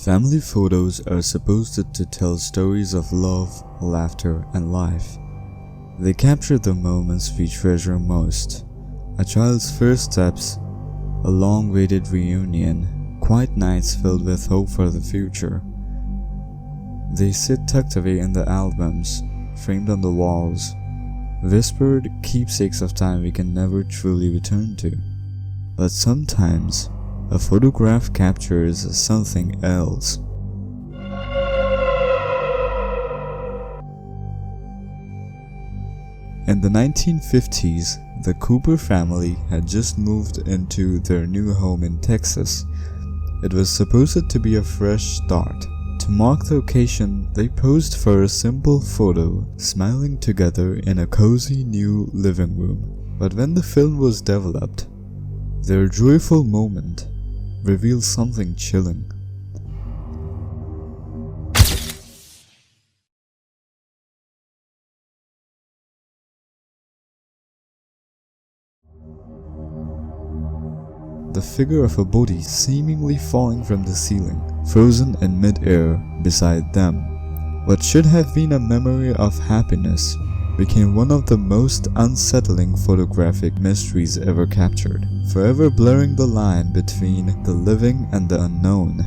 Family photos are supposed to tell stories of love, laughter, and life. They capture the moments we treasure most. A child's first steps, a long-awaited reunion, quiet nights filled with hope for the future. They sit tucked away in the albums, framed on the walls, whispered keepsakes of time we can never truly return to. But sometimes, a photograph captures something else. In the 1950s, the Cooper family had just moved into their new home in Texas. It was supposed to be a fresh start. To mark the occasion, they posed for a simple photo, smiling together in a cozy new living room. But when the film was developed, their joyful moment revealed something chilling. The figure of a body seemingly falling from the ceiling, frozen in mid-air beside them. What should have been a memory of happiness became one of the most unsettling photographic mysteries ever captured, forever blurring the line between the living and the unknown.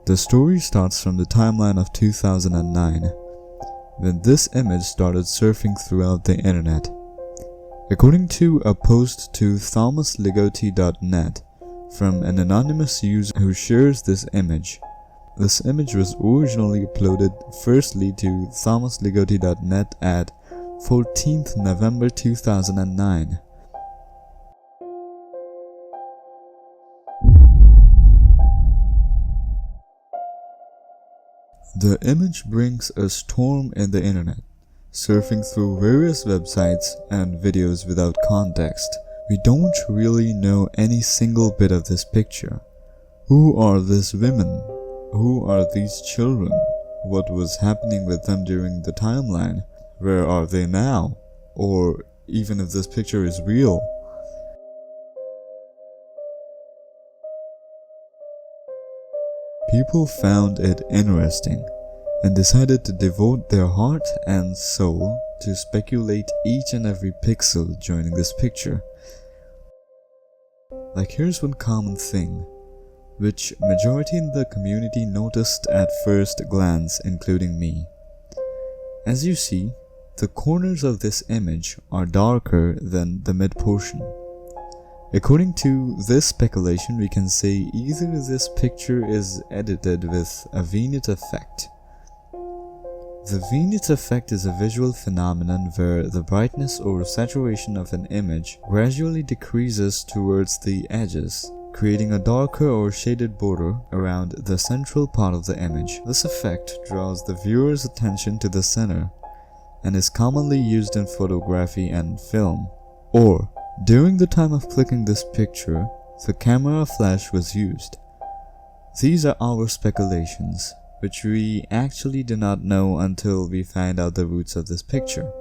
The story starts from the timeline of 2009, when this image started surfing throughout the internet. According to a post to thomasligotti.net from an anonymous user who shares this image was originally uploaded firstly to thomasligotti.net at 14th November 2009. The image brings a storm in the internet, surfing through various websites and videos without context. We don't really know any single bit of this picture. Who are these women? Who are these children? What was happening with them during the timeline? Where are they now? Or even if this picture is real. People found it interesting and decided to devote their heart and soul to speculate each and every pixel joining this picture. Like, here's one common thing, which majority in the community noticed at first glance, including me. As you see, the corners of this image are darker than the mid portion. According to this speculation, we can say either this picture is edited with a vignette effect. The vignette effect is a visual phenomenon where the brightness or saturation of an image gradually decreases towards the edges, creating a darker or shaded border around the central part of the image. This effect draws the viewer's attention to the center and is commonly used in photography and film. Or, during the time of clicking this picture, the camera flash was used. These are our speculations, which we actually do not know until we find out the roots of this picture.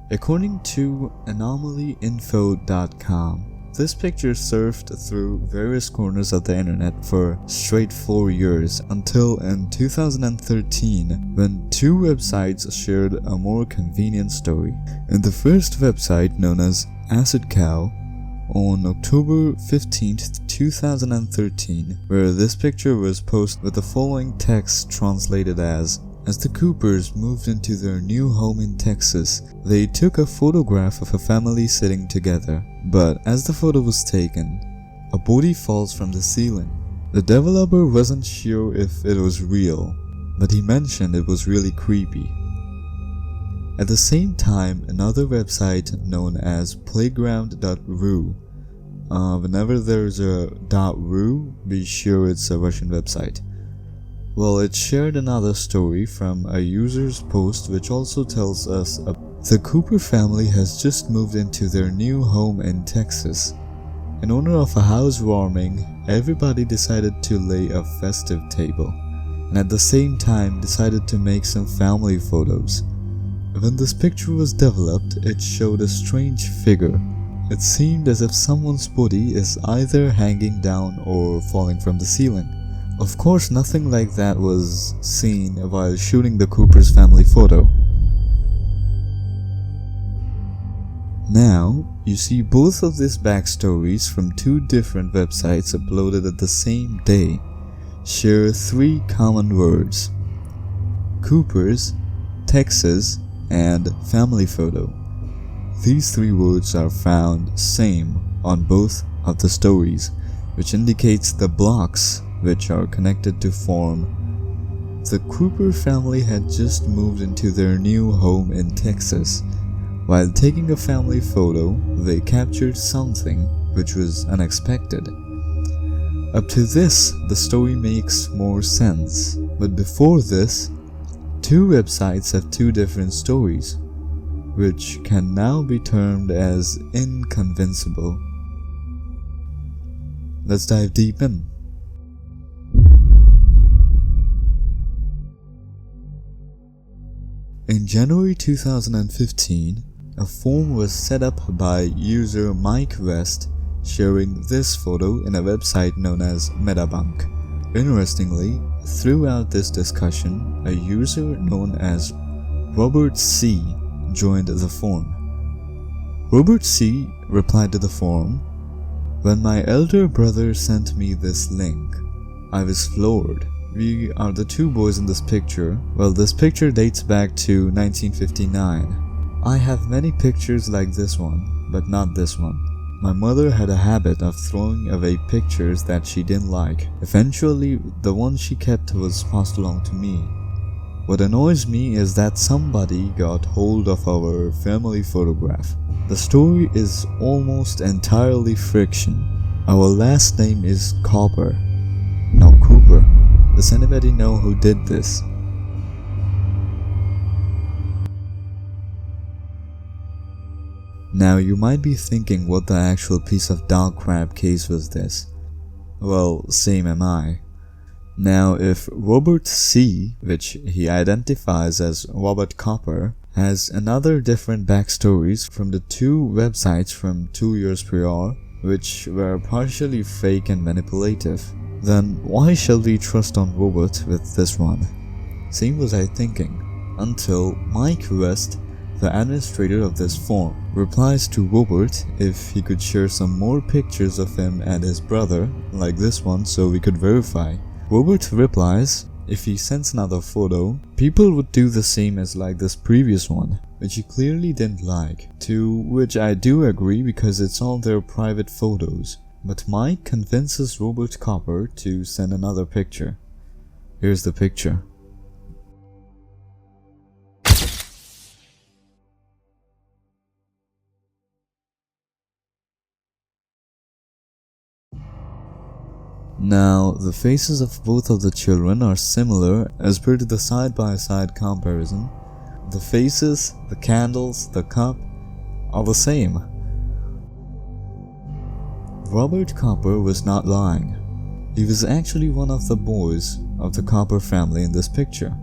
According to anomalyinfo.com, this picture surfed through various corners of the internet for straight 4 years until in 2013 when two websites shared a more convenient story. In the first website, known as Acid Cow, on October 15th, 2013, where this picture was posted with the following text translated as the Coopers moved into their new home in Texas, they took a photograph of a family sitting together. But as the photo was taken, a body falls from the ceiling. The developer wasn't sure if it was real, but he mentioned it was really creepy. At the same time, another website known as playground.ru. Whenever there's a .ru, be sure it's a Russian website. Well, it shared another story from a user's post which also tells us the Cooper family has just moved into their new home in Texas. In honor of a housewarming, everybody decided to lay a festive table, and at the same time decided to make some family photos. When this picture was developed, it showed a strange figure. It seemed as if someone's body is either hanging down or falling from the ceiling. Of course, nothing like that was seen while shooting the Cooper's family photo. Now, you see both of these backstories from two different websites uploaded at the same day share three common words: Cooper's, Texas, and family photo. These three words are found same on both of the stories, which indicates the blocks which are connected to form. The Cooper family had just moved into their new home in Texas. While taking a family photo, they captured something which was unexpected. Up to this, the story makes more sense, but before this, two websites have two different stories, which can now be termed as inconvincible. Let's dive deep in. In January 2015, a forum was set up by user Mike West sharing this photo in a website known as Debunking. Interestingly, throughout this discussion, a user known as Robert C. joined the forum. Robert C. replied to the forum, "When my elder brother sent me this link, I was floored. We are the two boys in this picture. Well, this picture dates back to 1959. I have many pictures like this one, but not this one. My mother had a habit of throwing away pictures that she didn't like. Eventually, the one she kept was passed along to me. What annoys me is that somebody got hold of our family photograph. The story is almost entirely fiction. Our last name is Copper, not Cooper. Does anybody know who did this?" Now you might be thinking, what the actual piece of dog crap case was this? Well, same am I. Now if Robert C., which he identifies as Robert Copper, has another different backstories from the two websites from 2 years prior, which were partially fake and manipulative, then why shall we trust on Robert with this one? Same was I thinking, until Mike West, the administrator of this forum, replies to Robert if he could share some more pictures of him and his brother, like this one, so we could verify. Robert replies, if he sends another photo, people would do the same as like this previous one, which he clearly didn't like, to which I do agree because it's all their private photos. But Mike convinces Robert Copper to send another picture. Here's the picture. Now, the faces of both of the children are similar as per to the side-by-side comparison. The faces, the candles, the cup are the same. Robert Copper was not lying. He was actually one of the boys of the Copper family in this picture.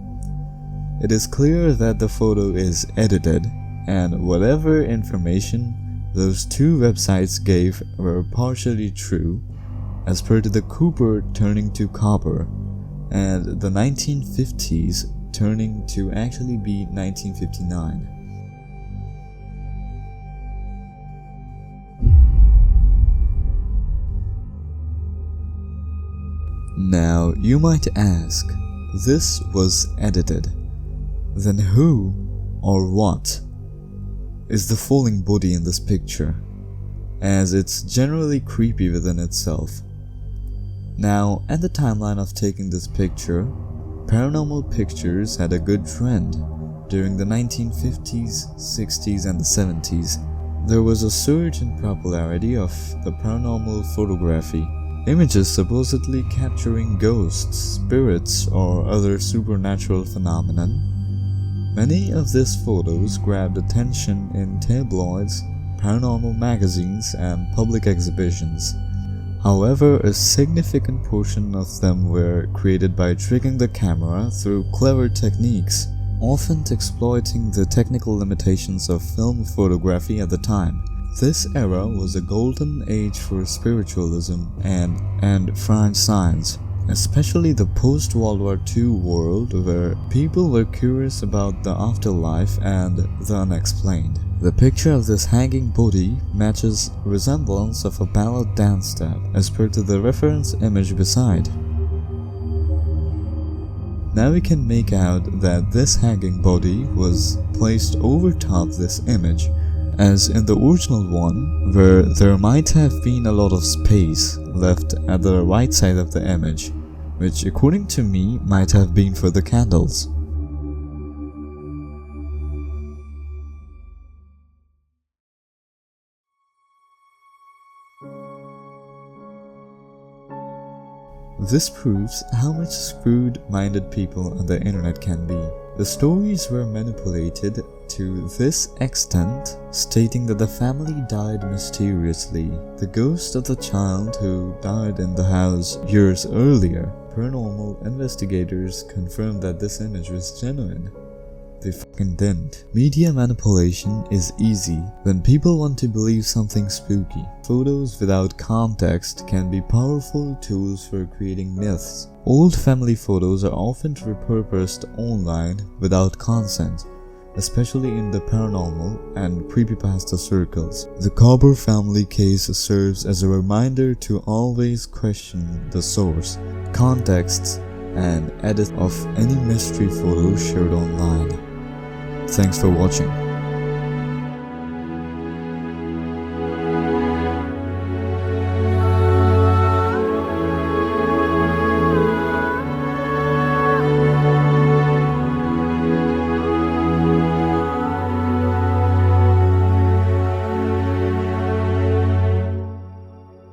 It is clear that the photo is edited, and whatever information those two websites gave were partially true, as per to the Cooper turning to Copper, and the 1950s turning to actually be 1959. Now, you might ask, this was edited. Then who, or what, is the falling body in this picture, as it's generally creepy within itself. Now, at the timeline of taking this picture, paranormal pictures had a good trend. During the 1950s, 60s, and the 70s, there was a surge in popularity of the paranormal photography. Images supposedly capturing ghosts, spirits, or other supernatural phenomenon. Many of these photos grabbed attention in tabloids paranormal magazines and public exhibitions. However, a significant portion of them were created by tricking the camera through clever techniques, often exploiting the technical limitations of film photography at the time. This era was a golden age for spiritualism and French science, especially the post-World War II world where people were curious about the afterlife and the unexplained. The picture of this hanging body matches resemblance of a ballet dance step as per to the reference image beside. Now we can make out that this hanging body was placed over top this image, as in the original one, where there might have been a lot of space left at the right side of the image, which according to me might have been for the candles. This proves how much screwed-minded people on the internet can be. The stories were manipulated to this extent, stating that the family died mysteriously. The ghost of the child who died in the house years earlier. Paranormal investigators confirmed that this image was genuine. They fucking didn't. Media manipulation is easy when people want to believe something spooky. Photos without context can be powerful tools for creating myths. Old family photos are often repurposed online without consent, especially in the paranormal and creepypasta circles. The Cobber family case serves as a reminder to always question the source, contexts, and edit of any mystery photos shared online. Thanks for watching.